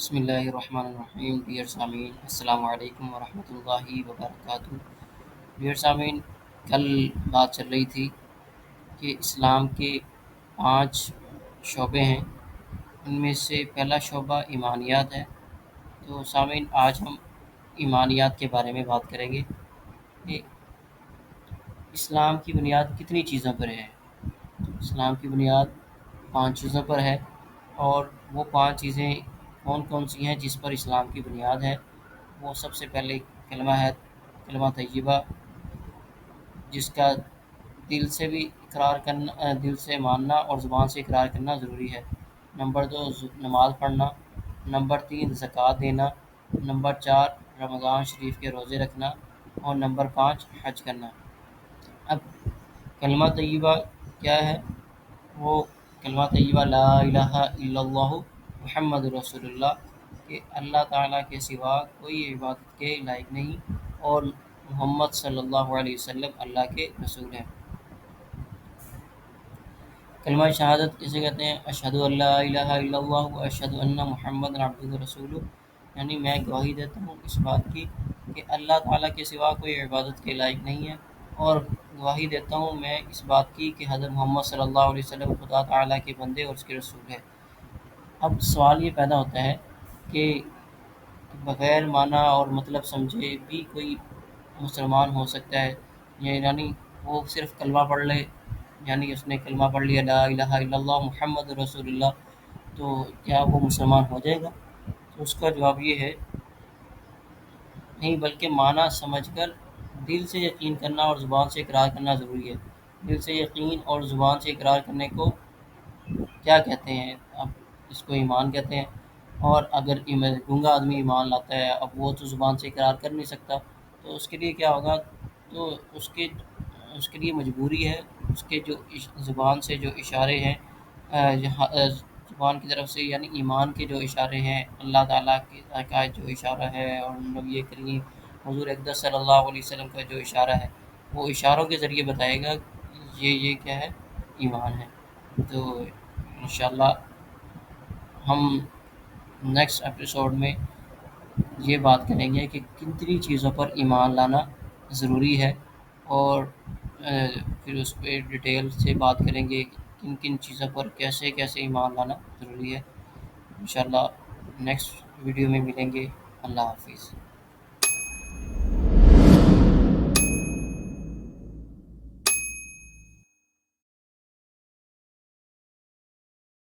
بسم اللہ الرحمن الرحیم۔ ڈیئر سامعین، السلام علیکم ورحمۃ اللہ وبرکاتہ۔ ڈیئر سامعین، کل بات چل رہی تھی کہ اسلام کے 5 شعبے ہیں، ان میں سے پہلا شعبہ ایمانیات ہے۔ تو سامعین، آج ہم ایمانیات کے بارے میں بات کریں گے کہ اسلام کی بنیاد کتنی چیزوں پر ہے۔ اسلام کی بنیاد 5 چیزوں پر ہے، اور وہ 5 چیزیں کون کون سی ہیں جس پر اسلام کی بنیاد ہے؟ وہ سب سے پہلے کلمہ ہے، کلمہ طیبہ، جس کا دل سے بھی اقرار کرنا، دل سے ماننا اور زبان سے اقرار کرنا ضروری ہے۔ نمبر 2 نماز پڑھنا، نمبر 3 زکوٰۃ دینا، نمبر 4 رمضان شریف کے روزے رکھنا، اور نمبر 5 حج کرنا۔ اب کلمہ طیبہ کیا ہے؟ وہ کلمہ طیبہ لا الہ الا اللہ محمد رسول اللہ، کہ اللہ تعالیٰ کے سوا کوئی عبادت کے لائق نہیں، اور محمد صلی اللہ علیہ وسلم اللہ کے رسول ہیں۔ کلمہ شہادت کسے کہتے ہیں؟ اشہد ان لا الہ الا اللہ و اشہد ان محمد عبدہ رسولہ، یعنی میں گواہی دیتا ہوں اس بات کی کہ اللہ تعالیٰ کے سوا کوئی عبادت کے لائق نہیں ہے، اور گواہی دیتا ہوں میں اس بات کی کہ حضرت محمد صلی اللہ علیہ وسلم خدا تعالیٰ کے بندے اور اس کے رسول ہے۔ اب سوال یہ پیدا ہوتا ہے کہ بغیر معنی اور مطلب سمجھے بھی کوئی مسلمان ہو سکتا ہے؟ یعنی وہ صرف کلمہ پڑھ لے، یعنی اس نے کلمہ پڑھ لیا لا الہ الا اللہ محمد رسول اللہ، تو کیا وہ مسلمان ہو جائے گا؟ تو اس کا جواب یہ ہے نہیں، بلکہ معنی سمجھ کر دل سے یقین کرنا اور زبان سے اقرار کرنا ضروری ہے۔ دل سے یقین اور زبان سے اقرار کرنے کو کیا کہتے ہیں؟ اب اس کو ایمان کہتے ہیں۔ اور اگر گنگا آدمی ایمان لاتا ہے، اب وہ تو زبان سے اقرار کر نہیں سکتا، تو اس کے لیے کیا ہوگا؟ تو اس کے لیے مجبوری ہے، اس کے جو زبان سے جو اشارے ہیں، زبان کی طرف سے، یعنی ایمان کے جو اشارے ہیں، اللہ تعالیٰ کا جو اشارہ ہے، اور نبی کریم حضور اقدس صلی اللہ علیہ وسلم کا جو اشارہ ہے، وہ اشاروں کے ذریعے بتائے گا یہ کیا ہے؟ ایمان ہے۔ تو انشاءاللہ ہم نیکسٹ ایپیسوڈ میں یہ بات کریں گے کہ کتنی چیزوں پر ایمان لانا ضروری ہے، اور پھر اس پہ ڈیٹیل سے بات کریں گے کن کن چیزوں پر کیسے کیسے ایمان لانا ضروری ہے۔ انشاءاللہ نیکسٹ ویڈیو میں ملیں گے۔ اللہ حافظ۔